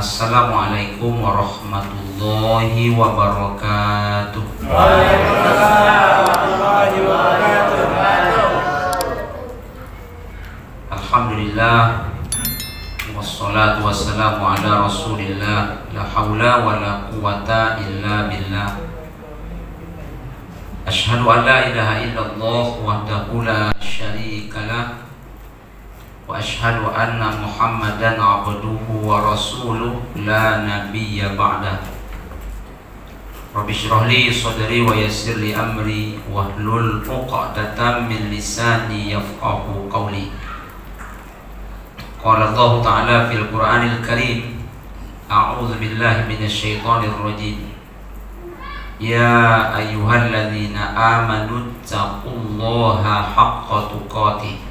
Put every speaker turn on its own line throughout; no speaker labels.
Assalamualaikum warahmatullahi wabarakatuh.
Waalaikumsalam warahmatullahi wabarakatuh.
Alhamdulillah, wassalatu wassalamu ala rasulillah, la hawla wa la quwata illa billah. Ashhadu an la ilaha illallah wahdahu la syarika lah, wa ashhadu anna muhammadan abduhu wa rasuluh la nabiyya ba'dah. Rabbi shrah li sadri wa yassir li amri wahlul 'uqdatam min lisani yafqahu qawli. Qala Allah Ta'ala fil Qur'anil Karim, a'udzu billahi minasy syaithanir rajim. Ya ayyuhalladzina amanu taqullaha haqqa tuqatih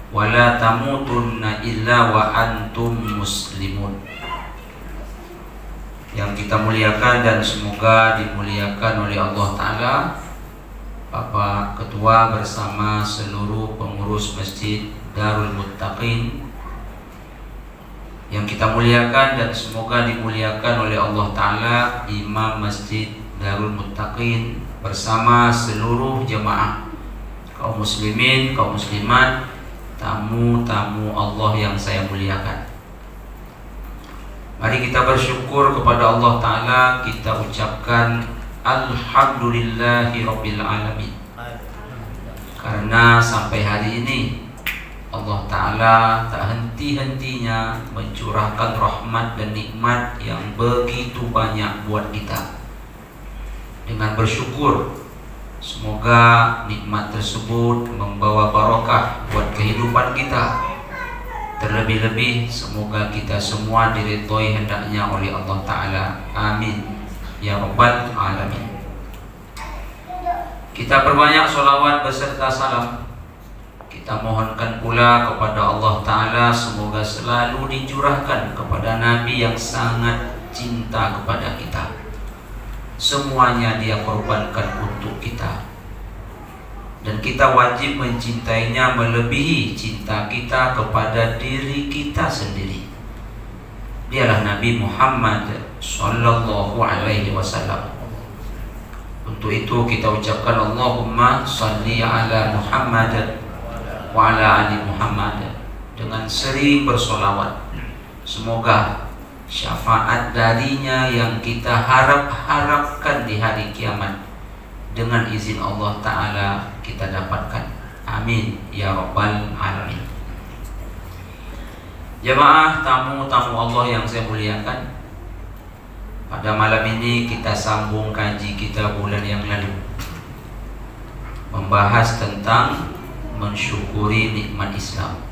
wa la tamutunna illa wa antum muslimun. Yang kita muliakan dan semoga dimuliakan oleh Allah Ta'ala, Bapak Ketua bersama seluruh pengurus Masjid Darul Muttaqin, yang kita muliakan dan semoga dimuliakan oleh Allah Ta'ala Imam Masjid Darul Muttaqin bersama seluruh jemaah, kaum muslimin, kaum muslimat, tamu-tamu Allah yang saya muliakan. Mari kita bersyukur kepada Allah Ta'ala, kita ucapkan Alhamdulillahi Rabbil Alamin, karena sampai hari ini Allah Ta'ala tak henti-hentinya mencurahkan rahmat dan nikmat yang begitu banyak buat kita. Dengan bersyukur, semoga nikmat tersebut membawa barokah buat kehidupan kita. Terlebih-lebih semoga kita semua diridhoi hendaknya oleh Allah Ta'ala. Amin ya rabbal alamin. Kita perbanyak sholawat beserta salam. Kita mohonkan pula kepada Allah Ta'ala semoga selalu dicurahkan kepada Nabi yang sangat cinta kepada kita. Semuanya dia korbankan untuk kita, dan kita wajib mencintainya melebihi cinta kita kepada diri kita sendiri. Dialah Nabi Muhammad Sallallahu Alaihi Wasallam. Untuk itu kita ucapkan Allahumma salli ala Muhammad wa ala ali Muhammad dengan sering bersolawat. Semoga syafaat darinya yang kita harapkan di hari kiamat dengan izin Allah Ta'ala kita dapatkan. Amin ya rabbal alamin. Jemaah, tamu-tamu Allah yang saya muliakan, pada malam ini kita sambung kaji kita bulan yang lalu, membahas tentang mensyukuri nikmat Islam.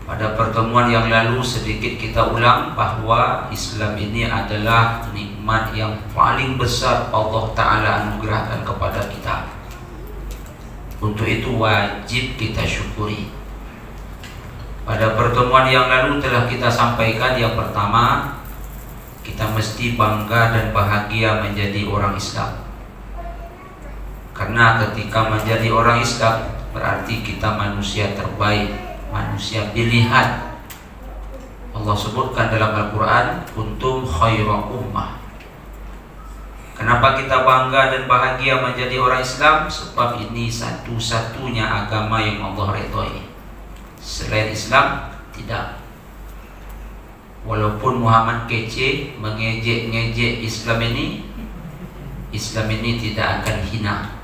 Pada pertemuan yang lalu sedikit kita ulang bahwa Islam ini adalah nikmat yang paling besar Allah Ta'ala anugerahkan kepada kita. Untuk itu wajib kita syukuri. Pada pertemuan yang lalu telah kita sampaikan yang pertama, kita mesti bangga dan bahagia menjadi orang Islam. Karena ketika menjadi orang Islam berarti kita manusia terbaik, manusia pilihan. Allah sebutkan dalam Al-Quran, kuntum khaira ummah. Kenapa kita bangga dan bahagia menjadi orang Islam? Sebab ini satu-satunya agama yang Allah ridhoi. Selain Islam tidak. Walaupun Muhammad kece mengejek-ngejek Islam ini tidak akan hina,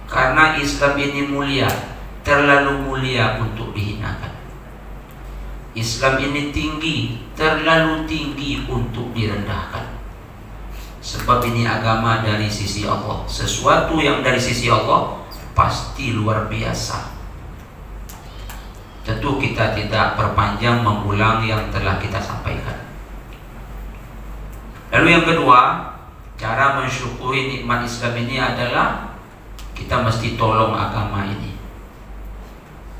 karena Islam ini mulia, terlalu mulia untuk dihinakan. Islam ini tinggi, terlalu tinggi untuk direndahkan. Sebab ini agama dari sisi Allah. Sesuatu yang dari sisi Allah pasti luar biasa. Tentu kita tidak perpanjang mengulang yang telah kita sampaikan. Lalu yang kedua, cara mensyukuri nikmat Islam ini adalah kita mesti tolong agama ini.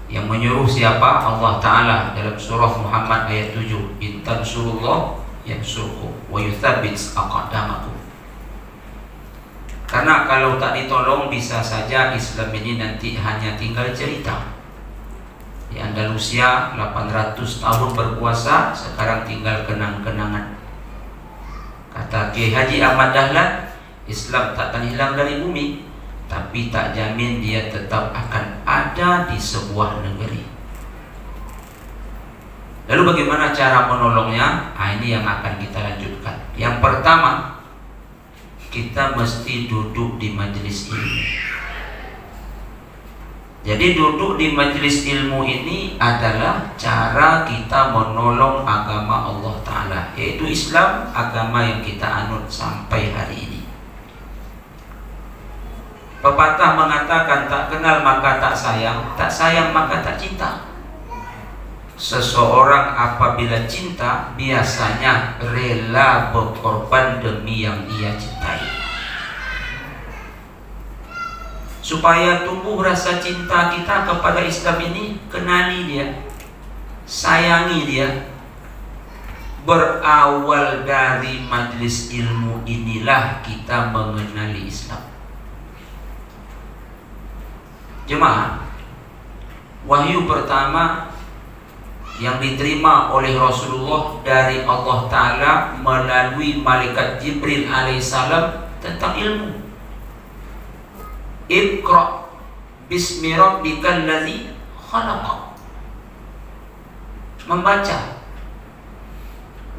Yang menyuruh siapa? Allah Ta'ala dalam surah Muhammad ayat 7, in tansurullah yansurkum wa yuthabbit aqdamakum. Karena kalau tak ditolong bisa saja Islam ini nanti hanya tinggal cerita. Di Andalusia 800 tahun berpuasa, sekarang tinggal kenang-kenangan. Kata Kiai Haji Ahmad Dahlan, Islam tak akan hilang dari bumi, tapi tak jamin dia tetap akan ada di sebuah negeri. Lalu bagaimana cara menolongnya? Ini yang akan kita lanjutkan. Yang pertama, kita mesti duduk di majelis ilmu. Jadi duduk di majelis ilmu ini adalah cara kita menolong agama Allah Ta'ala, yaitu Islam, agama yang kita anut sampai hari ini. Pepatah mengatakan, tak kenal maka tak sayang maka tak cinta. Seseorang apabila cinta biasanya rela berkorban demi yang ia cintai. Supaya tumbuh rasa cinta kita kepada Islam ini, kenali dia, sayangi dia. Berawal dari majelis ilmu inilah kita mengenali Islam. Jemaah, wahyu pertama yang diterima oleh Rasulullah dari Allah Ta'ala melalui malaikat Jibril alaihissalam tentang ilmu. Iqra bismi rabbikal ladzi khalaq. Membaca.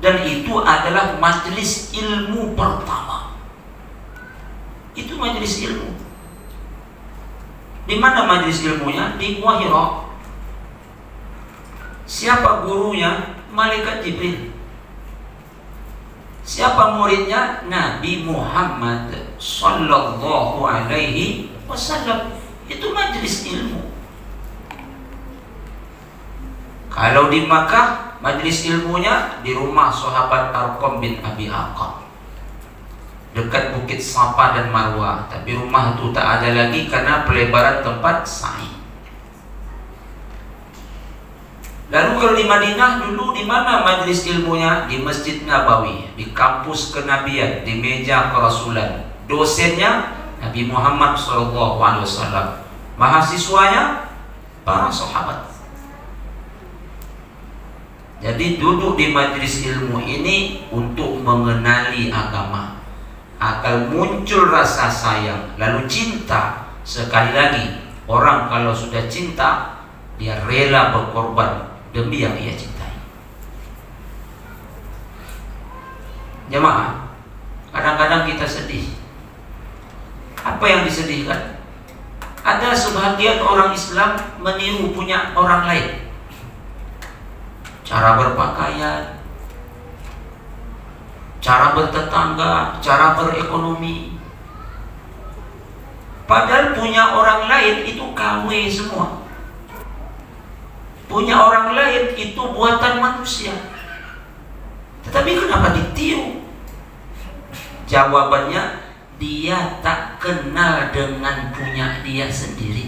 Dan itu adalah majelis ilmu pertama. Itu majelis ilmu. Di mana majelis ilmunya? Di Gua Hira. Siapa gurunya? Malaikat Jibril. Siapa muridnya? Nabi Muhammad sallallahu alaihi wasallam. Itu majelis ilmu. Kalau di Makkah, majelis ilmunya di rumah sahabat Arqam bin Abi Arqam, dekat Bukit Safa dan Marwah. Tapi rumah itu tak ada lagi karena pelebaran tempat sa'i. Lalu kalau di Madinah dulu di mana majelis ilmunya? Di Masjid Nabawi, di kampus kenabian, di meja kerasulan. Dosennya Nabi Muhammad SAW. Mahasiswanya para sahabat. Jadi duduk di majelis ilmu ini untuk mengenali agama, akan muncul rasa sayang, lalu cinta. Sekali lagi, orang kalau sudah cinta, dia rela berkorban demi yang ia cintai. Jemaah, kadang-kadang kita sedih. Apa yang disedihkan? Ada sebagian orang Islam meniru punya orang lain, cara berpakaian, cara bertetangga, cara berekonomi. Padahal punya orang lain itu KW semua. Punya orang lain itu buatan manusia. Tetapi kenapa ditiru? Jawabannya, dia tak kenal dengan punya dia sendiri.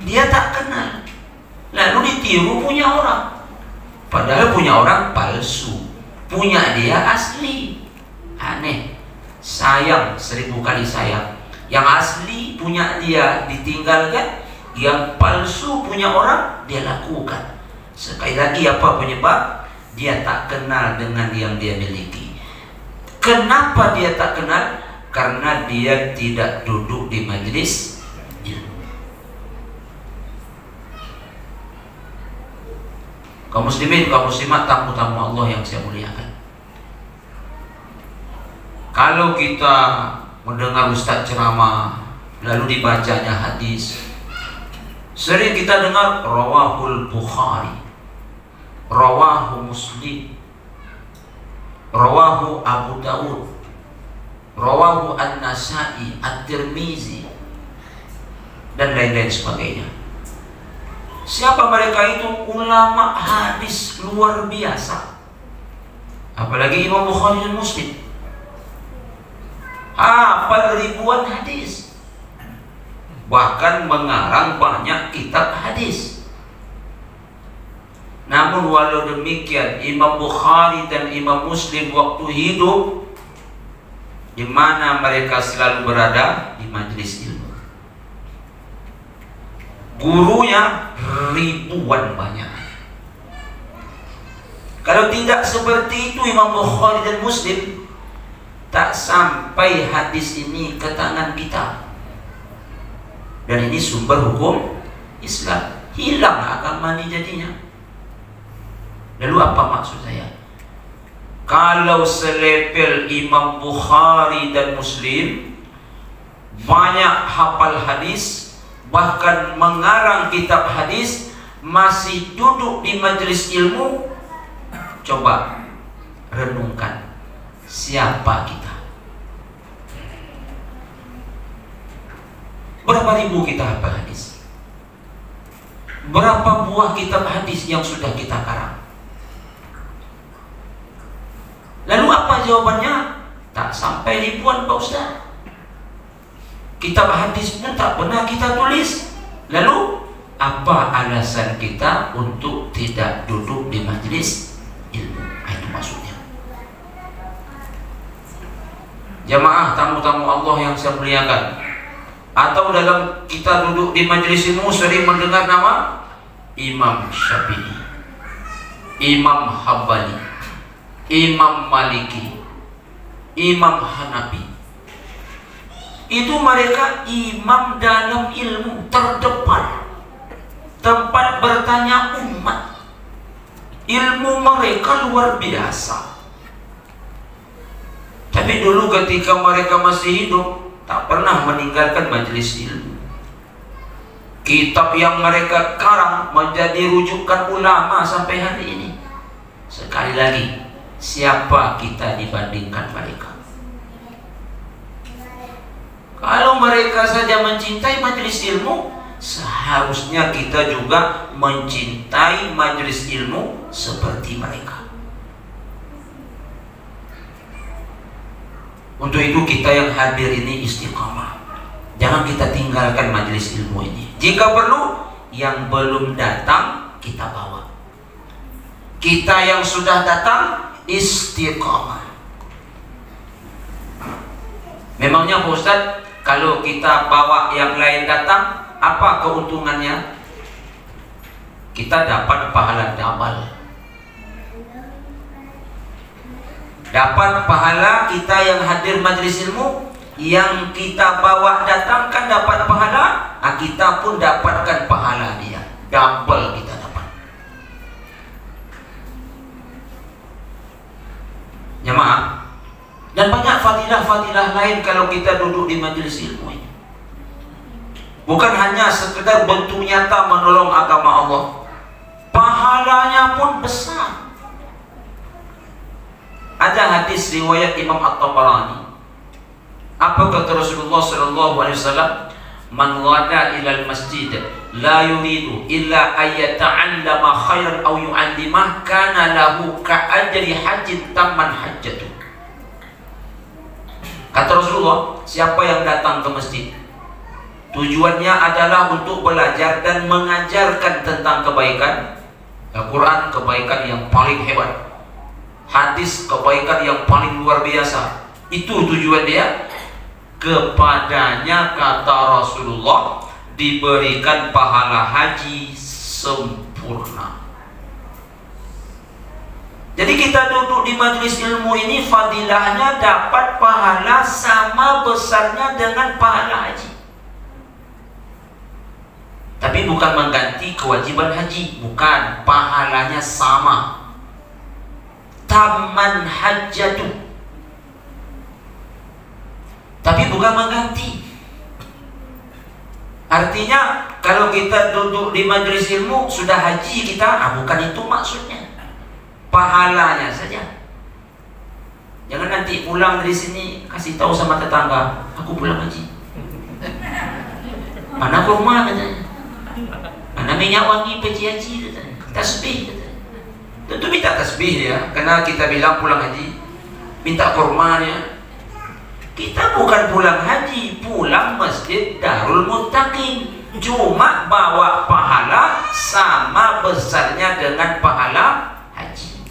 Dia tak kenal, lalu ditiru punya orang. Padahal punya orang palsu, punya dia asli. Aneh. Sayang 1000 kali sayang. Yang asli punya dia ditinggalkan, yang palsu punya orang dia lakukan. Sekali lagi, apa penyebab? Dia tak kenal dengan yang dia miliki. Kenapa dia tak kenal? Karena dia tidak duduk di majelis ilmu. Kaum muslimin, kaum muslimat, tamu-tamu Allah yang saya muliakan, kalau kita mendengar ustaz ceramah lalu dibacanya hadis, sering kita dengar rawahul Bukhari, rawahu Muslim, rawahu Abu Dawud, rawahu An-Nasai, At-Tirmizi, dan lain-lain sebagainya. Siapa mereka itu? Ulama hadis luar biasa. Apalagi Imam Bukhari dan Muslim, hafal ribuan hadis, bahkan mengarang banyak kitab hadis. Namun walau demikian, Imam Bukhari dan Imam Muslim waktu hidup, di mana mereka selalu berada? Di majelis ilmu. gurunya ribuan banyak. Kalau tidak seperti itu Imam Bukhari dan Muslim, tak sampai hadis ini ke tangan kita. Dan ini sumber hukum Islam. Hilang agama ini jadinya. Lalu apa maksud saya? Kalau selepel Imam Bukhari dan Muslim, banyak hafal hadis, bahkan mengarang kitab hadis, masih duduk di majelis ilmu, coba renungkan, siapa kita? Berapa ribu kita hafal hadis? Berapa buah kitab hadis yang sudah kita karang? Lalu apa jawabannya? Tak sampai ribuan Pak Ustaz. Kitab hadis pun tak pernah kita tulis. Lalu apa alasan kita untuk tidak duduk di majelis ilmu? Itu maksudnya. Jamaah tamu-tamu Allah yang saya muliakan, atau dalam kita duduk di majelis ilmu sering mendengar nama Imam Syafi'i, Imam Hambali, Imam Maliki, Imam Hanafi. Itu mereka imam dalam ilmu terdepan, tempat bertanya umat. Ilmu mereka luar biasa. Tapi dulu ketika mereka masih hidup, tak pernah meninggalkan majelis ilmu. Kitab yang mereka karang menjadi rujukan ulama sampai hari ini. Sekali lagi, siapa kita dibandingkan mereka? Kalau mereka saja mencintai majelis ilmu, seharusnya kita juga mencintai majelis ilmu seperti mereka. Untuk itu kita yang hadir ini istiqamah. Jangan kita tinggalkan majelis ilmu ini. Jika perlu, yang belum datang kita bawa. Kita yang sudah datang istiqamah. Memangnya Pak Ustaz, kalau kita bawa yang lain datang, apa keuntungannya? Kita dapat pahala double. Dapat pahala kita yang hadir majelis ilmu, yang kita bawa datang kan dapat pahala, kita pun dapatkan pahala dia. Double kita dapat. Jemaah, dan banyak fadilah-fadilah lain kalau kita duduk di majelis ilmu ini. Bukan hanya sekedar bentuk nyata menolong agama Allah, pahalanya pun besar. Ada hadis riwayat Imam At-Tabarani. Apa kata Rasulullah sallallahu alaihi wasallam? Man ghada ila al-masjid la yuridu illa ay yata'allama khairan aw yu'allimah kana lahu ka'ajri hajjin tamman hajjatu. Kata Rasulullah, siapa yang datang ke masjid, tujuannya adalah untuk belajar dan mengajarkan tentang kebaikan. Al-Quran kebaikan yang paling hebat, hadis kebaikan yang paling luar biasa. Itu tujuan dia. Kepadanya kata Rasulullah diberikan pahala haji sempurna. Jadi kita duduk di majelis ilmu ini, fadilahnya dapat pahala sama besarnya dengan pahala haji. Tapi bukan mengganti kewajiban haji, bukan, pahalanya sama. Tamman hajjatu, tapi bukan mengganti. Artinya kalau kita duduk di majelis ilmu sudah haji kita, bukan itu maksudnya. Pahalanya saja. Jangan nanti pulang dari sini kasih tahu sama tetangga, aku pulang haji. Mana kurma katanya, mana minyak wangi peci haji katanya, tasbih katanya. Tentu minta tasbih ya, karena kita bilang pulang haji, minta kurma ya. Kita bukan pulang haji, pulang Masjid Darul Muttaqin, cuma bawa pahala sama besarnya dengan pahala haji.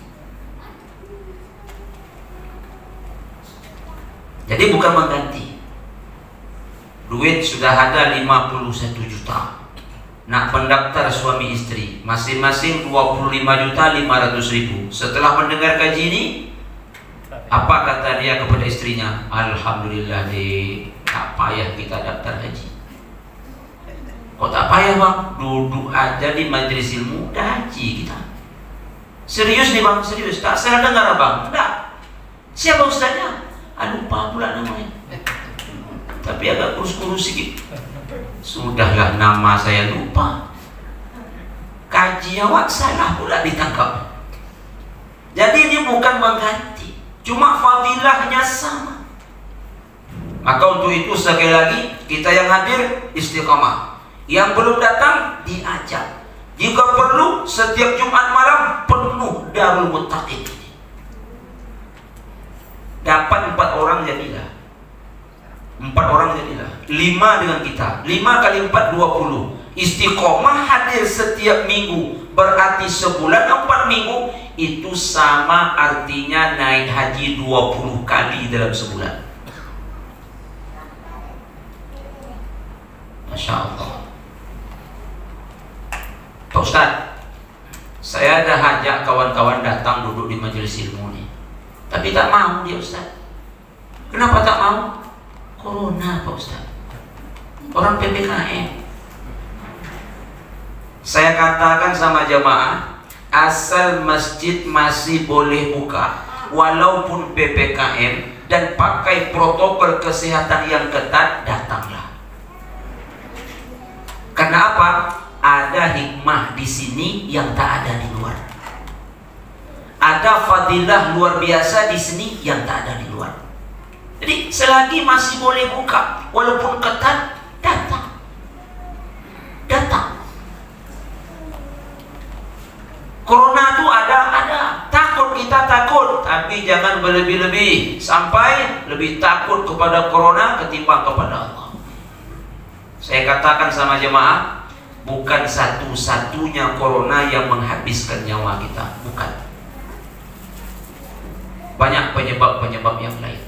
Jadi bukan mengganti. Duit sudah ada 51 juta, nak mendaftar suami istri masing-masing 25.500.000. Setelah mendengar kaji ini, apa kata dia kepada istrinya? Alhamdulillah deh, tak payah kita daftar haji. Kok tak payah bang? Duduk aja di majelis ilmu, udah haji kita. Serius nih bang, serius. Tak salah dengar bang? Enggak. Siapa ustaznya? Lupa pula namanya. Tapi agak kurus-kurus sedikit. Sudahlah, nama saya lupa. Kaji awak salah pula ditangkap. Jadi ini bukan mengganti, cuma fadilahnya sama. Maka untuk itu sekali lagi kita yang hadir istiqamah, yang belum datang diajak. Jika perlu setiap Jumat malam penuh Darul Muttaqin. Dapat 4 orang jadilah. 4 orang jadilah. 5 dengan kita. 5 kali 4 20. Istiqomah hadir setiap minggu, berarti sebulan 4 minggu. Itu sama artinya naik haji 20 kali dalam sebulan. Masya Allah. Pak Ustaz, saya dah ajak kawan-kawan datang duduk di majelis ilmu nih, tapi tak mau dia Ustaz. Kenapa tak mau? Corona Pak Ustaz. Orang PPKM. Saya katakan sama jamaah, asal masjid masih boleh buka walaupun PPKM dan pakai protokol kesehatan yang ketat, datanglah. Karena apa? Ada hikmah di sini yang tak ada di luar. Ada fadilah luar biasa di sini yang tak ada di luar. Jadi selagi masih boleh buka walaupun ketat, datang. Datang. Corona itu ada. Takut kita takut, tapi jangan berlebih-lebih sampai lebih takut kepada corona ketimbang kepada Allah. Saya katakan sama jemaah, bukan satu-satunya corona yang menghabiskan nyawa kita, bukan. Banyak penyebab-penyebab yang lain.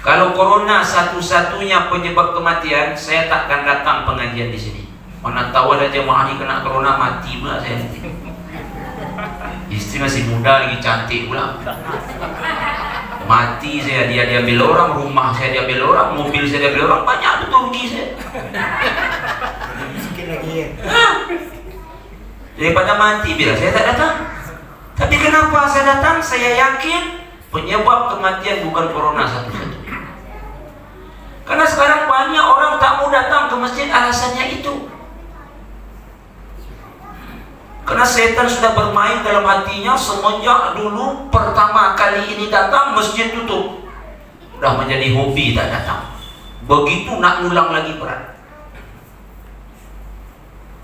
Kalau corona satu-satunya penyebab kematian, saya takkan datang pengajian di sini. Mana tahu ada jemaah ini kena corona mati pula saya. Istri masih muda lagi cantik pula. Mati saya, dia diambil orang, rumah saya diambil orang, mobil saya diambil orang, banyak betul rugi saya.
Sikit lagi ya.
Daripada mati bila saya tak datang. Tapi kenapa saya datang? Saya yakin penyebab kematian bukan corona satu-satunya. Karena sekarang banyak orang tak mau datang ke masjid, alasannya itu. Karena setan sudah bermain dalam hatinya semenjak dulu pertama kali ini datang masjid tutup. Sudah menjadi hobi tak datang. Begitu nak ulang lagi berat.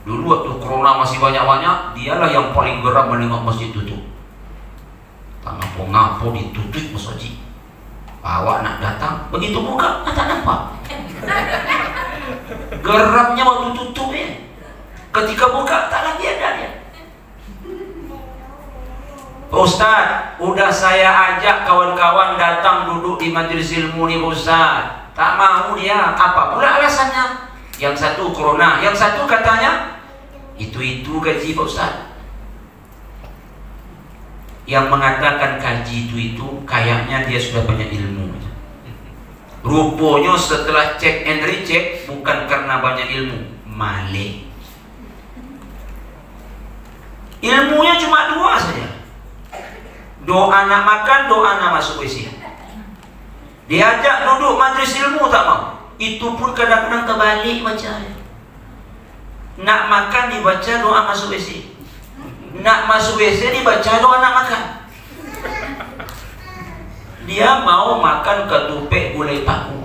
Dulu waktu corona masih banyak-banyak, dialah yang paling geram menengok masjid tutup. Tak ngapo-ngapo ditutup masjid. Awak nak datang, begitu buka, tak nampak. Geramnya waktu tutup ya. Ketika buka, tak lagi ada dia. Ustaz, udah saya ajak kawan-kawan datang duduk di majelis ilmu nih Ustaz. Tak mau dia. Apa pula alasannya? Yang satu corona, yang satu katanya itu gaji Pak Ustaz. Yang mengatakan kaji itu kayaknya dia sudah banyak ilmu. Rupanya setelah cek and recheck, bukan karena banyak ilmu, maling. Ilmunya cuma 2 saja. Doa nak makan, doa nak masuk WC. Diajak duduk majlis ilmu tak mau. Itu pun kadang-kadang terbalik bacanya. Nak makan dibaca doa masuk WC. Nak masuk WC dibaca doa nak makan. Dia mau makan ketupek gulai paku.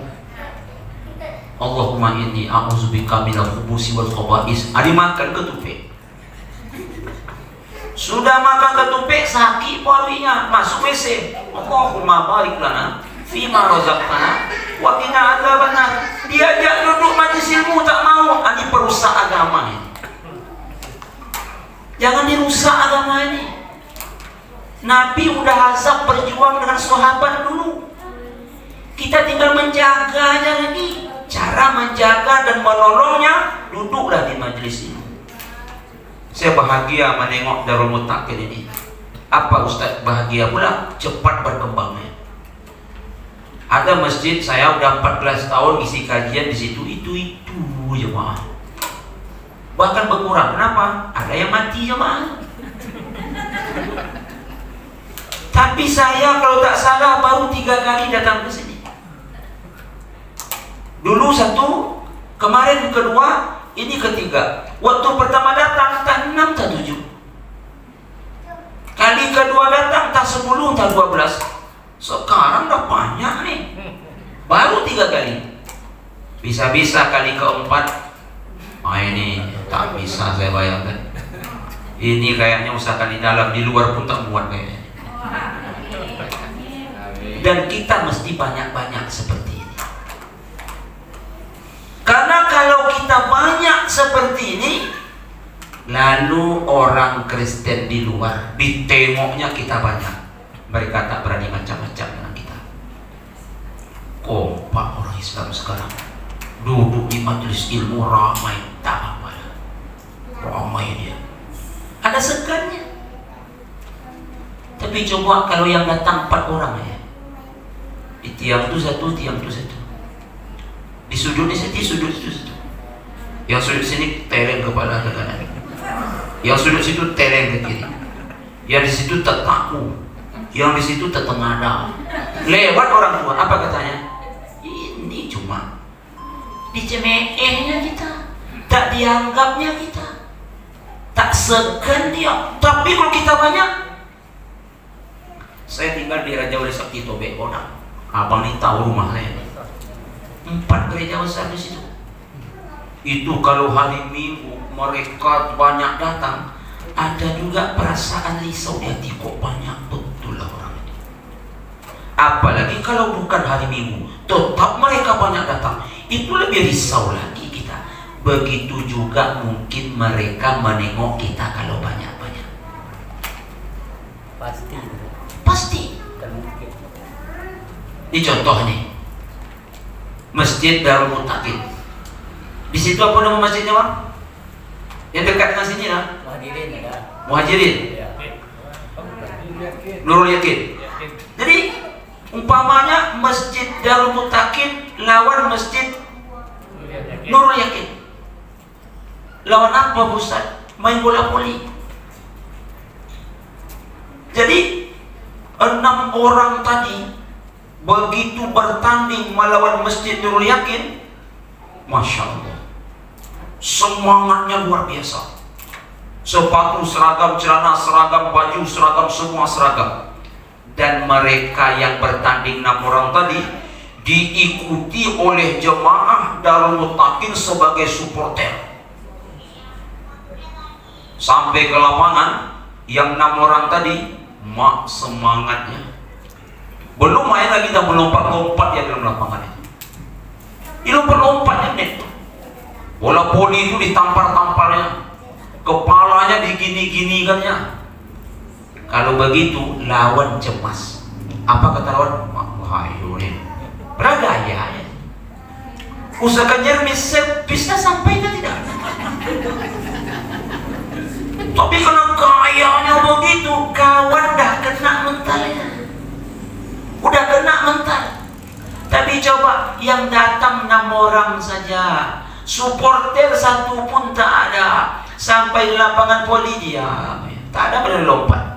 Allahumma inni a'udzubika minal khubusi wal khaba'is. Ada makan ketupek. Sudah makan ketupek, sakit parunya, masuk WC. Allahumma barik lana fima razaqtana wa qina adzabannar. Diajak duduk majlis ilmu tak mau. Ini perusak agama ini. Jangan dirusak agama ini. Nabi udah azab berjuang dengan sahabat dulu. Kita tinggal menjaga aja lagi. Cara menjaga dan menolongnya, duduklah di majelis ini. Saya bahagia menengok Darul Muttaqin ini. Apa Ustaz bahagia pula? Cepat berkembangnya. Ada masjid saya udah 14 tahun isi kajian di situ, itu jemaah. Bahkan berkurang. Kenapa? Ada yang mati jemaah. Tapi saya kalau tak salah baru 3 kali datang ke sini. Dulu 1, kemarin kedua, ini ketiga. Waktu pertama datang tak 6 tak 7. Kali kedua datang tak 10 tak 12. Sekarang dah banyak nih. Baru 3 kali. Bisa-bisa kali keempat. Ini tak bisa saya bayangkan. Ini kayaknya usahakan di dalam, di luar pun tak muat kayaknya. Dan kita mesti banyak-banyak seperti ini. Karena kalau kita banyak seperti ini, lalu orang Kristen di luar ditengoknya kita banyak, mereka tak berani macam-macam dengan kita. Kompak orang Islam sekarang, duduk di majelis ilmu ramai, tak apa, ramai dia. Ada segannya. Tapi coba kalau yang datang 4 orang ya, di tiang tu 1, tiang tu 1, di sudut di sini, sudut itu 1. Yang sudut sini tereng kepala ke kanan, yang sudut situ tereng ke kiri, yang di situ tertaku, yang di situ tertengada. Lewat orang tua, apa katanya? Ini cuma dicemehnya kita, tak dianggapnya kita, tak segan dia. Tapi kalau kita banyak, saya tinggal di Raja Wali Sakti Tobe Kodam. Abang ini tahu rumah saya. 4 gereja besar di situ. Itu kalau hari Minggu mereka banyak datang, ada juga perasaan risau di hati, kok banyak betul lah orang ini. Apalagi kalau bukan hari Minggu, tetap mereka banyak datang, itu lebih risau lagi kita. Begitu juga mungkin mereka menengok kita kalau banyak-banyak. Pasti. Ini contoh nih, Masjid Darul Muttaqin. Di situ apa nama masjidnya, Bang? Yang dekat dengan sini lah. Muhajirin. Nurul Yakin. Jadi umpamanya Masjid Darul Muttaqin lawan Masjid Nurul Yakin. Lawan apa Ustaz? Main bola voli. Jadi 6 orang tadi begitu bertanding melawan Masjid Nurul Yakin, Masya Allah, semangatnya luar biasa. Sepatu seragam, celana seragam, baju seragam, semua seragam. Dan mereka yang bertanding 6 orang tadi diikuti oleh jemaah Darul Muttaqin sebagai supporter. Sampai ke lapangan, yang 6 orang tadi, mak semangatnya. Belum main lagi, kita melompat-lompat ya dalam lapangan itu. Ini lompat-lompatnya nih. Bola voli itu ditampar-tamparnya, kepalanya digini-ginikannya. Kalau begitu lawan cemas. Apa kata lawan? Wahyu nih, bergaya ya. Usahakannya bisa sampai ke tidak. Tapi karena gayanya begitu, kawan dah kena mentalnya. Udah kena mental. Tapi coba yang datang 6 orang saja, supporter 1 pun tak ada. Sampai di lapangan voli dia tak ada berani lompat,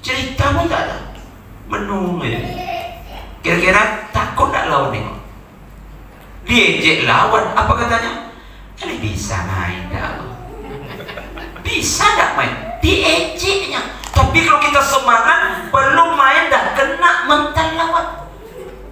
cerita pun tak ada, menunggu. Kira-kira takut tak lawan tengok? Diejek lawan, apa katanya? Ini bisa main dah, bisa tak main? Diejeknya. Tapi kalau kita semangat, belum main dah kena mental lawan.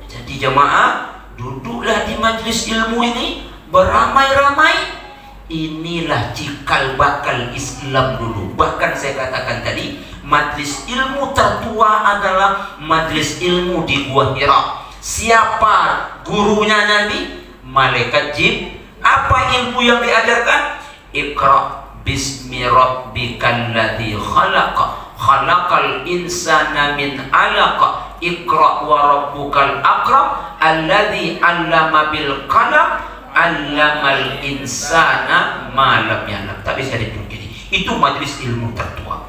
Jadi jemaah, duduklah di majlis ilmu ini beramai-ramai. Inilah cikal bakal Islam dulu. Bahkan saya katakan tadi, majlis ilmu tertua adalah majlis ilmu di Gua Hira. Siapa gurunya Nabi? Malaikat Jibril. Apa ilmu yang diajarkan? Iqra bismi rabbikal ladzi khalaqa, khalaqal insana min 'alaq, iqra wa rabbukal akram alladzi 'allama bil qalam 'allamal insana ma lam ya'lam. Tak bisa dipungkiri, itu majelis ilmu tertua.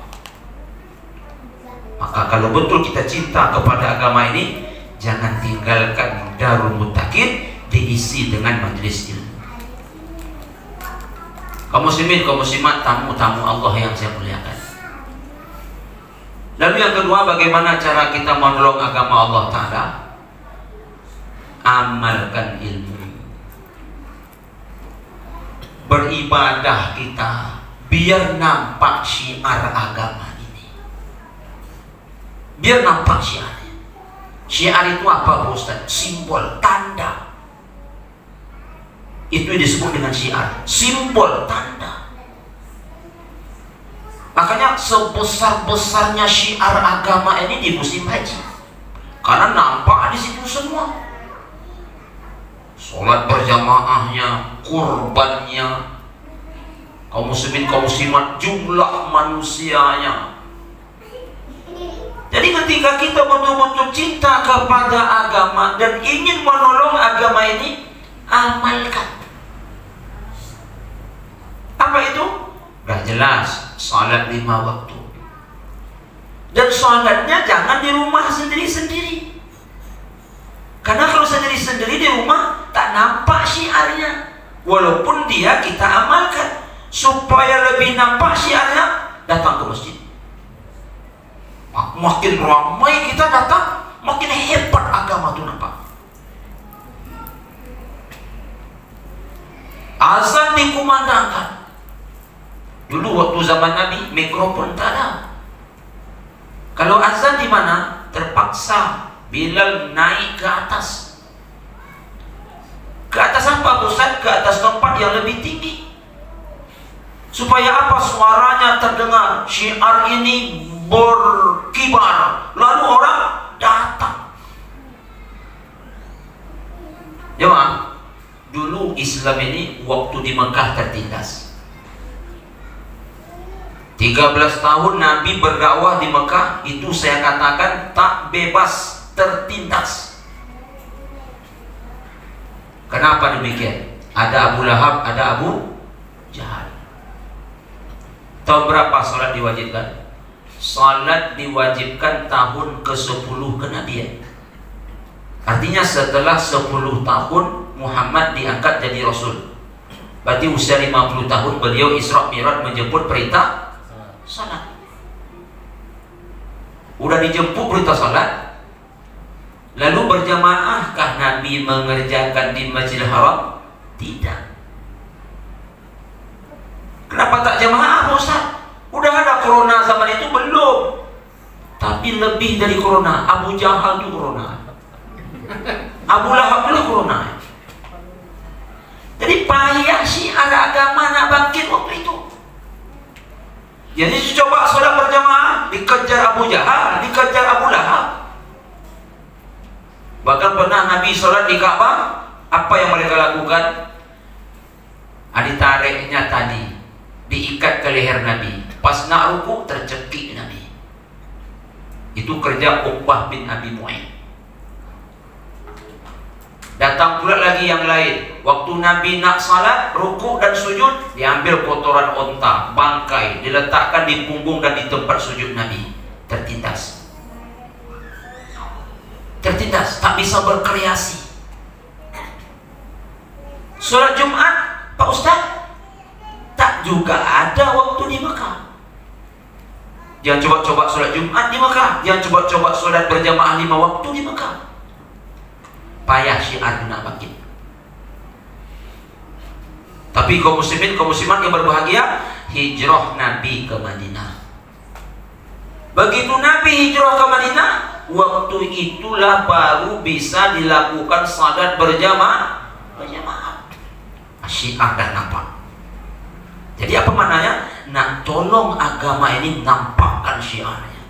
Maka kalau betul kita cinta kepada agama ini, jangan tinggalkan Darul Muttaqin diisi dengan majelis ilmu. Kaum muslimin, kaum muslimat, tamu-tamu Allah yang saya muliakan. Lalu yang kedua, bagaimana cara kita menolong agama Allah Ta'ala? Amalkan ilmu. Beribadah kita biar nampak syiar agama ini. Biar nampak syiarnya. Syiar itu apa, Pak Ustaz? Simbol, tanda. Itu disebut dengan syiar, simbol, tanda. Makanya sebesar-besarnya syiar agama ini di musim haji, karena nampak di situ semua. Sholat berjamaahnya, kurbannya, kaum muslimin, kaum muslimat, jumlah manusianya. Jadi ketika kita betul-betul cinta kepada agama dan ingin menolong agama ini, amalkan. Apa itu? Udah jelas, salat 5 waktu. Dan salatnya jangan di rumah sendiri-sendiri. Karena kalau sendiri-sendiri di rumah tak nampak syiarnya. Walaupun dia kita amalkan. Supaya lebih nampak syiarnya, datang ke masjid. Makin ramai kita datang, makin hebat agama itu nampak. Azan dikumandangkan. Dulu waktu zaman Nabi, mikrofon tak ada. Kalau azan di mana? Terpaksa Bilal naik ke atas. Ke atas apa, Ustaz? Ke atas tempat yang lebih tinggi. Supaya apa? Suaranya terdengar, syiar ini berkibar, lalu orang datang. Jemaah, dulu Islam ini waktu di Mekah tertindas. 13 tahun Nabi berdakwah di Mekah, itu saya katakan tak bebas, tertindas. Kenapa demikian? Ada Abu Lahab, ada Abu Jahal. Tahu berapa salat diwajibkan? Salat diwajibkan tahun ke-10 kenabian. Artinya setelah 10 tahun Muhammad diangkat jadi Rasul. Berarti usia 50 tahun beliau Isra Mi'raj menjemput perintah salat. Udah dijemput perintah salat, lalu berjamaahkah Nabi mengerjakan di Masjidil Haram? Tidak. Kenapa tak jamaah, Ustaz? Udah ada corona zaman itu? Belum. Tapi lebih dari corona, Abu Jahal itu corona, Abu Lahab itu corona. Jadi payah syiar agama nak bangkit waktu itu. Jadi coba salat berjamaah, dikejar Abu Jahal, dikejar Abu Lahab. Bahkan pernah Nabi salat di Ka'bah, apa yang mereka lakukan? Ditariknya tadi, diikat ke leher Nabi. Pas nak ruku tercekik Nabi. Itu kerja Uqbah bin Abi Mu'ayyid. Datang pula lagi yang lain. Waktu Nabi nak salat, ruku dan sujud, diambil kotoran onta, bangkai, diletakkan di punggung dan di tempat sujud Nabi. Tertindas. Tertindas, tak bisa berkreasi. Salat Jumat, Pak Ustaz, tak juga ada waktu di Mekah. Jangan coba-coba salat Jumat di Mekah. Jangan coba-coba salat berjamaah 5 waktu di Mekah. Payah syiar nak bangkit. Tapi kaum muslimin, kaum muslimat yang berbahagia, hijrah Nabi ke Madinah. Begitu Nabi hijrah ke Madinah, waktu itulah baru bisa dilakukan salat berjamaah. Syiar dah nampak. Jadi apa maknanya? Nak tolong agama ini nampakkan syiarnya.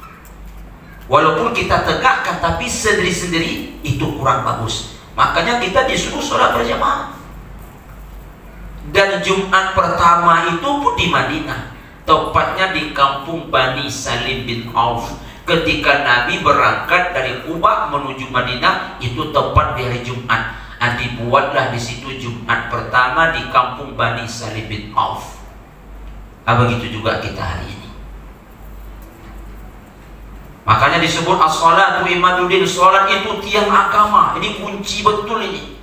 Walaupun kita tegakkan, tapi sendiri-sendiri itu kurang bagus. Makanya kita disuruh sholat berjamaah. Dan Jumat pertama itu pun di Madinah, tepatnya di kampung Bani Salim bin Auf. Ketika Nabi berangkat dari Quba menuju Madinah, itu tepat di hari Jumat. Dibuatlah di situ Jumat pertama di kampung Bani Salim bin Auf. Begitu juga kita hari ini. Makanya disebut as-salatu imaduddin, salat itu tiang agama. Ini kunci betul ini.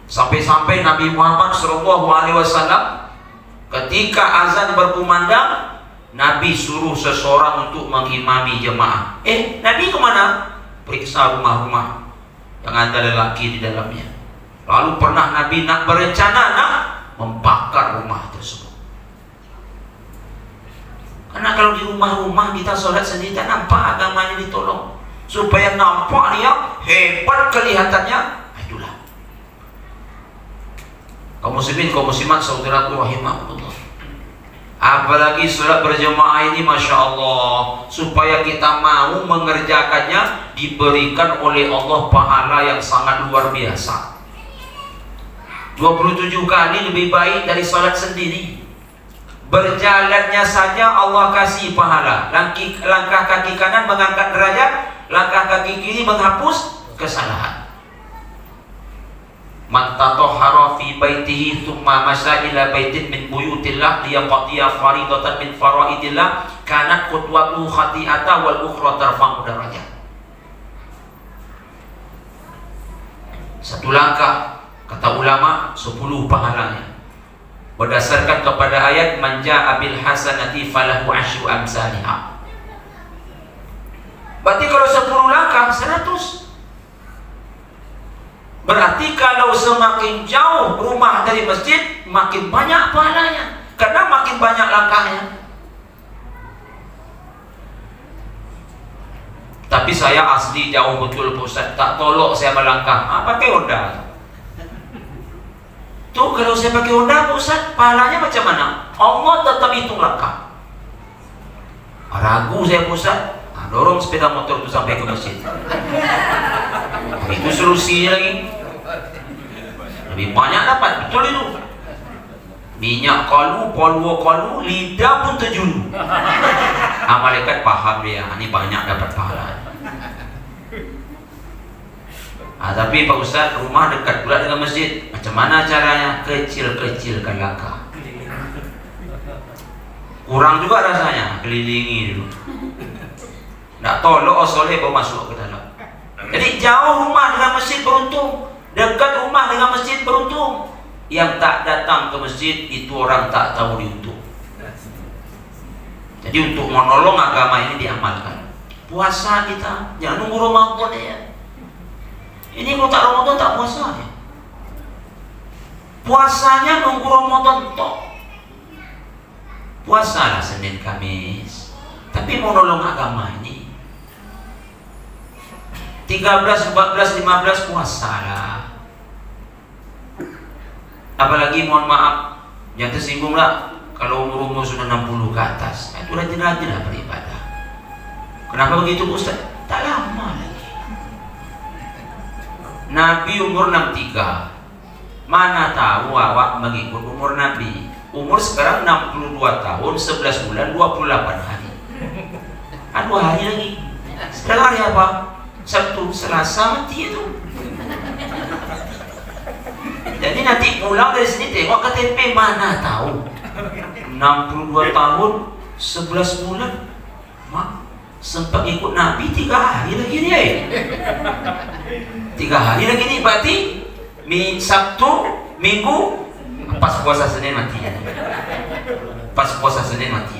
Sampai-sampai Nabi Muhammad SAW ketika azan berkumandang, Nabi suruh seseorang untuk mengimami jemaah. Nabi kemana? Periksa rumah-rumah yang ada lelaki di dalamnya. Lalu pernah Nabi nak berencana nak membakar rumah tersebut. Karena kalau di rumah-rumah kita sholat sendiri, tak nampak agamanya ditolong. Supaya nampak dia hebat kelihatannya. Itulah kaum muslimin, kaum muslimat, saudaraku rahimahullah. Apalagi sholat berjemaah ini, Masya Allah, supaya kita mau mengerjakannya, diberikan oleh Allah pahala yang sangat luar biasa. 27 kali lebih baik dari sholat sendiri. Berjalannya saja Allah kasih pahala. Langkah kaki kanan mengangkat derajat, langkah kaki kiri menghapus kesalahan. Man tatahhara fi baitihi thumma masya ila baitin min buyutillah liyaqdiya faridatan min faraidillah kanat qutwatu khati'ata wal ukhra tarfa'u darajat. Satu langkah, kata ulama, 10 pahalanya. Berdasarkan kepada ayat man jaa bil hasanati falahu asyru amsalihha. Berarti kalau 10 langkah 100. Berarti kalau semakin jauh rumah dari masjid, makin banyak pahalanya, karena makin banyak langkahnya. Tapi saya asli jauh betul Ustaz, tak tolok saya melangkah. Pakai Honda. Tuh kalau saya pakai Honda Ustaz, pahalanya macam mana? Allah tetap hitung langkah. Ragu saya Ustaz, dorong sepeda motor itu sampai ke masjid. Itu solusinya lagi. Lebih banyak dapat, betul itu. Minyak kalu, polwo kalu, lidah pun terjun. Malaikat paham dia, ini banyak dapat pahala. Tapi Pak Ustaz, rumah dekat pula dengan masjid. Macam mana caranya? Kecil-kecilkan langkah. Kurang juga rasanya, kelilingi dulu. Nak tolok soleh baru masuk ke dalam. Jadi jauh rumah dengan masjid beruntung, dekat rumah dengan masjid beruntung. Yang tak datang ke masjid itu orang tak tahu diuntung. Jadi untuk menolong agama ini diamalkan. Puasa kita jangan nunggu Ramadan ya. Ini kalau tak Ramadan tak puasa ya. Puasanya nunggu Ramadan tok. Puasalah Senin Kamis, tapi mau nolong agama ini 13, 14, 15 puasalah. Apalagi mohon maaf, jangan tersinggung lah kalau umur sudah 60 ke atas. Itu rajin-rajin lah beribadah. Kenapa begitu Ustaz? Tak lama lagi. Nabi umur 63. Mana tahu awak mengikut umur Nabi. Umur sekarang 62 tahun 11 bulan 28 hari. 2 hari lagi. Sekarang hari apa? Sabtu, Selasa mati itu. Jadi nanti pulang dari sini tengok KTP, mana tahu 62 tahun 11 bulan. Sempat ikut Nabi 3 hari lagi dia. 3 hari lagi nih, berarti Sabtu, Minggu, pas puasa Senin mati. Pas puasa Senin mati.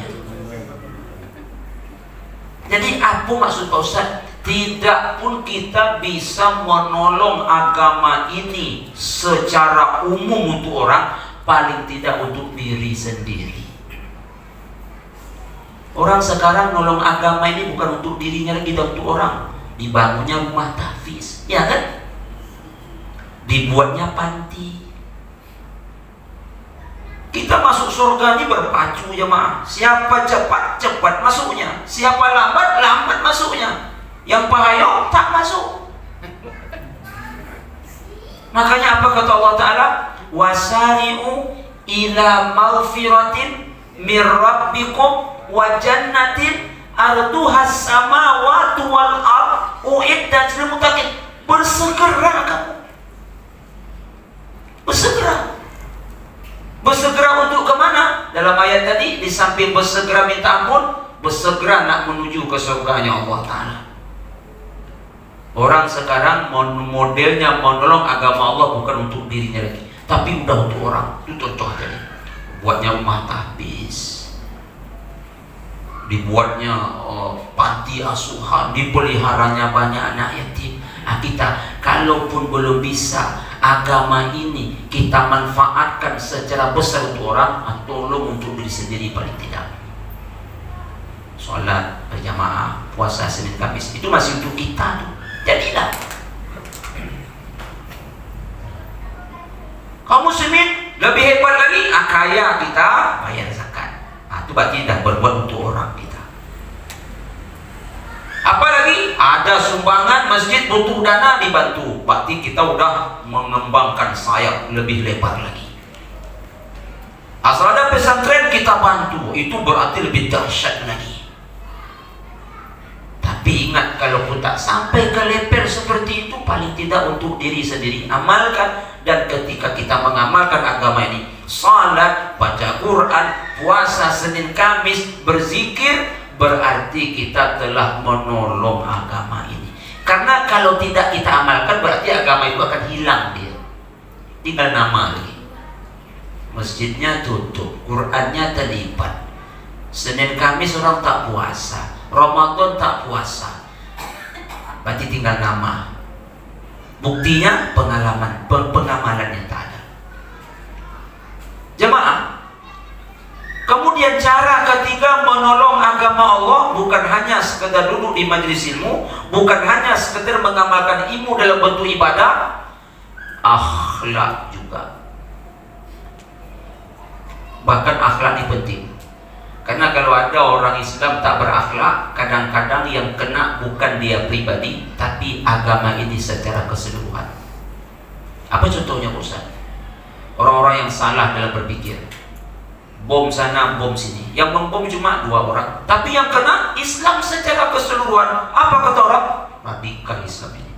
Jadi apa maksud Pak Ustaz? Tidak pun kita bisa menolong agama ini secara umum untuk orang, paling tidak untuk diri sendiri. Orang sekarang nolong agama ini bukan untuk dirinya lagi, dan untuk orang. Dibangunnya rumah tahfiz, ya kan? Dibuatnya panti. Kita masuk surga ini berpacu jemaah. Siapa cepat, cepat masuknya. Siapa lambat, lambat masuknya. Yang payah tak masuk. Makanya apa kata Allah Ta'ala? Wasari'u ila maghfiratin mir rabbikum wa jannatin arduhas samawati wal ard uiddat lil muttaqin. Bersegera kamu. Bersegera. Bersegera untuk kemana? Dalam ayat tadi, di samping bersegera minta ampun, bersegera nak menuju ke surganya Allah Ta'ala. Orang sekarang modelnya menolong agama Allah bukan untuk dirinya lagi, tapi udah untuk orang. Itu contoh tadi. Buatnya rumah tahfiz, dibuatnya panti asuhan, dipeliharanya banyak anak yatim. Nah, kita kalaupun belum bisa agama ini kita manfaatkan secara besar untuk orang, tolong untuk diri sendiri paling tidak. Sholat berjamaah, puasa Senin Kamis, itu masih untuk kita tuh. Jadilah kaum muslimin lebih hebat lagi, kaya kita bayar zakat. Itu berarti dah berbuat untuk orang kita. Apalagi ada sumbangan masjid butuh dana dibantu, berarti kita udah mengembangkan sayap lebih lebar lagi. Asal ada pesantren kita bantu, itu berarti lebih dahsyat lagi. Tapi ingat, kalaupun tak sampai ke level seperti itu, paling tidak untuk diri sendiri amalkan. Dan ketika kita mengamalkan agama ini, salat, baca Quran, puasa Senin Kamis, berzikir, berarti kita telah menolong agama ini. Karena kalau tidak kita amalkan, berarti agama itu akan hilang dia. Tinggal nama lagi. Masjidnya tutup, Qurannya terlipat. Senin Kamis orang tak puasa, Ramadan tak puasa, berarti tinggal nama. Buktinya pengalaman, pengamalannya tak ada. Jemaah, kemudian cara ketiga menolong agama Allah bukan hanya sekedar duduk di majelis ilmu, bukan hanya sekedar mengamalkan ilmu dalam bentuk ibadah, akhlak juga. Bahkan akhlak ini penting. Karena kalau ada orang Islam tak berakhlak, kadang-kadang yang kena bukan dia pribadi, tapi agama ini secara keseluruhan. Apa contohnya Ustaz? Orang-orang yang salah dalam berpikir, bom sana, bom sini. Yang membom cuma 2 orang, tapi yang kena Islam secara keseluruhan. Apa kata orang? Radikal Islam ini,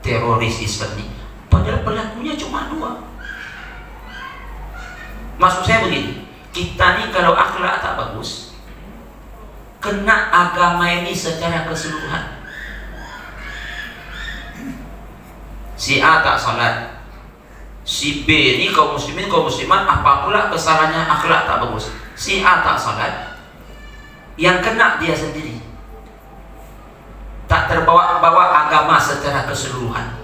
teroris Islam ini. Padahal pelakunya cuma 2. Maksud saya begini, kita nih kalau akhlak tak bagus, kena agama ini secara keseluruhan. Si A tak salat, si B ini kaum muslimin, kaum muslimat, apa pula kesalahannya akhlak tak bagus. Si A tak salat, yang kena dia sendiri. Tak terbawa-bawa agama secara keseluruhan.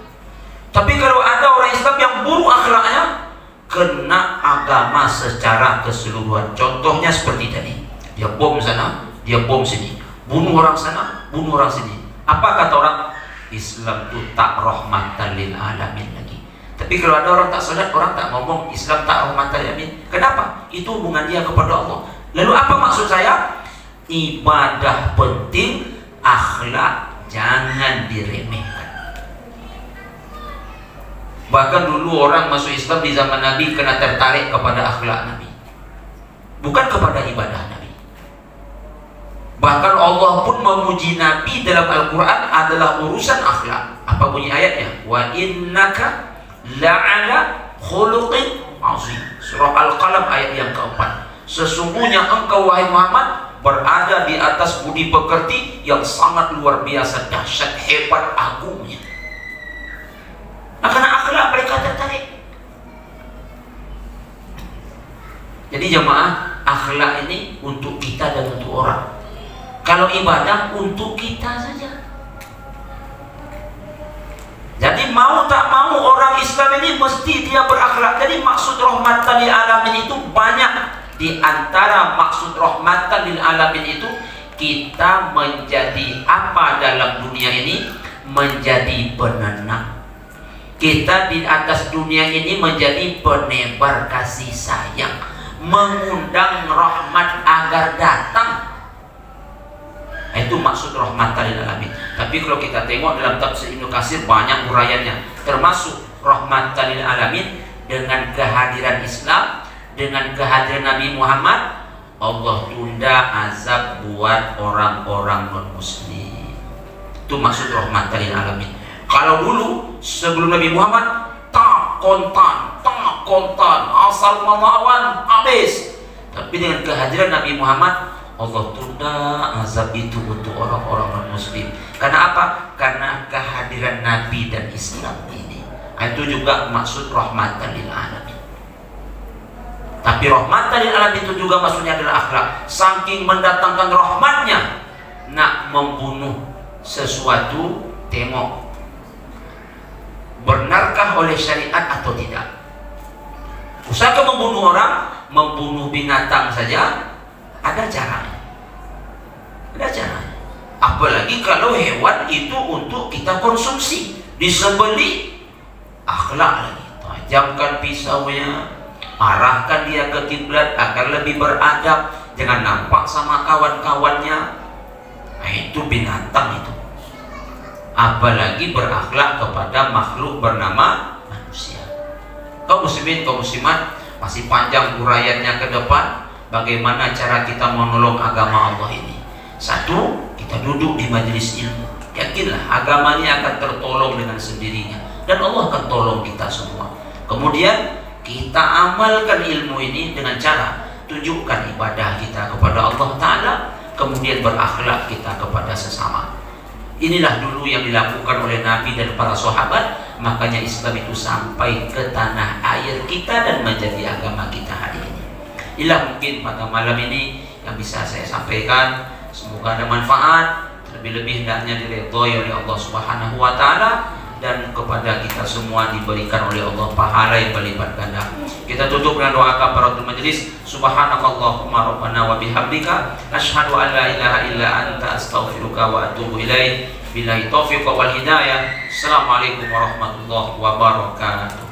Tapi kalau ada orang Islam yang buruk akhlaknya, kena agama secara keseluruhan. Contohnya seperti tadi, dia bom sana, dia bom sini, bunuh orang sana, bunuh orang sini. Apa kata orang? Islam itu tak rahmatan lil alamin lagi. Tapi kalau ada orang tak salat, orang tak ngomong Islam tak rahmatan lil alamin. Kenapa? Itu hubungan dia kepada Allah. Lalu apa maksud saya? Ibadah penting, akhlak jangan diremehkan. Bahkan dulu orang masuk Islam di zaman Nabi kena tertarik kepada akhlak Nabi, bukan kepada ibadah Nabi. Bahkan Allah pun memuji Nabi dalam Al-Quran adalah urusan akhlak. Apa bunyi ayatnya? Wa innaka la'ala khuluqin azim. Surah Al-Qalam ayat yang keempat. Sesungguhnya engkau wahai Muhammad berada di atas budi pekerti yang sangat luar biasa, dahsyat, hebat, agungnya. Nah, karena akhlak mereka tertarik. Jadi jemaah, akhlak ini untuk kita dan untuk orang. Kalau ibadah untuk kita saja. Jadi mau tak mau orang Islam ini mesti dia berakhlak. Jadi maksud rahmatan lil alamin itu banyak. Di antara maksud rahmatan lil alamin itu, kita menjadi apa dalam dunia ini? Menjadi penenang. Kita di atas dunia ini menjadi penebar kasih sayang, mengundang rahmat agar datang. Itu maksud rahmatan lil alamin. Tapi kalau kita tengok dalam tafsir Ibnu Katsir banyak uraiannya, termasuk rahmatan lil alamin dengan kehadiran Islam, dengan kehadiran Nabi Muhammad, Allah tunda azab buat orang-orang non-muslim. Itu maksud rahmatan lil alamin. Kalau dulu sebelum Nabi Muhammad tak kontan, asal melawan habis. Tapi dengan kehadiran Nabi Muhammad, Allah tunda azab itu untuk orang-orang non-muslim. Karena apa? Karena kehadiran Nabi dan Islam ini. Itu juga maksud rahmatan lil alamin. Tapi rahmatan lil alamin itu juga maksudnya adalah akhlak. Saking mendatangkan rahmatnya, nak membunuh sesuatu, tengok benarkah oleh syariat atau tidak. Usahakan membunuh orang, membunuh binatang saja ada caranya. Ada caranya. Apalagi kalau hewan itu untuk kita konsumsi, disembelih, akhlak lagi. Tajamkan pisaunya, arahkan dia ke kiblat agar lebih beradab, jangan nampak sama kawan-kawannya. Nah, itu binatang itu. Apalagi berakhlak kepada makhluk bernama manusia. Kaum muslimin, kaum muslimat, masih panjang uraiannya ke depan. Bagaimana cara kita menolong agama Allah ini? Satu, kita duduk di majelis ilmu. Yakinlah agama ini akan tertolong dengan sendirinya, dan Allah akan tolong kita semua. Kemudian kita amalkan ilmu ini dengan cara tunjukkan ibadah kita kepada Allah Ta'ala, kemudian berakhlak kita kepada sesama. Inilah dulu yang dilakukan oleh Nabi dan para sahabat. Makanya Islam itu sampai ke tanah air kita dan menjadi agama kita hari ini. Inilah mungkin pada malam ini yang bisa saya sampaikan. Semoga ada manfaat. Terlebih-lebih hendaknya diridhoi oleh Allah Subhanahu wa Ta'ala, dan kepada kita semua diberikan oleh Allah pahala yang berlipat ganda. Kita tutup dengan doa kafaratul majelis. Subhanakallahumma rabbana wa bihamdika asyhadu an la ilaha illa anta astaghfiruka wa atubu ilaik. Billahi taufiq wal hidayah. Assalamualaikum warahmatullahi wabarakatuh.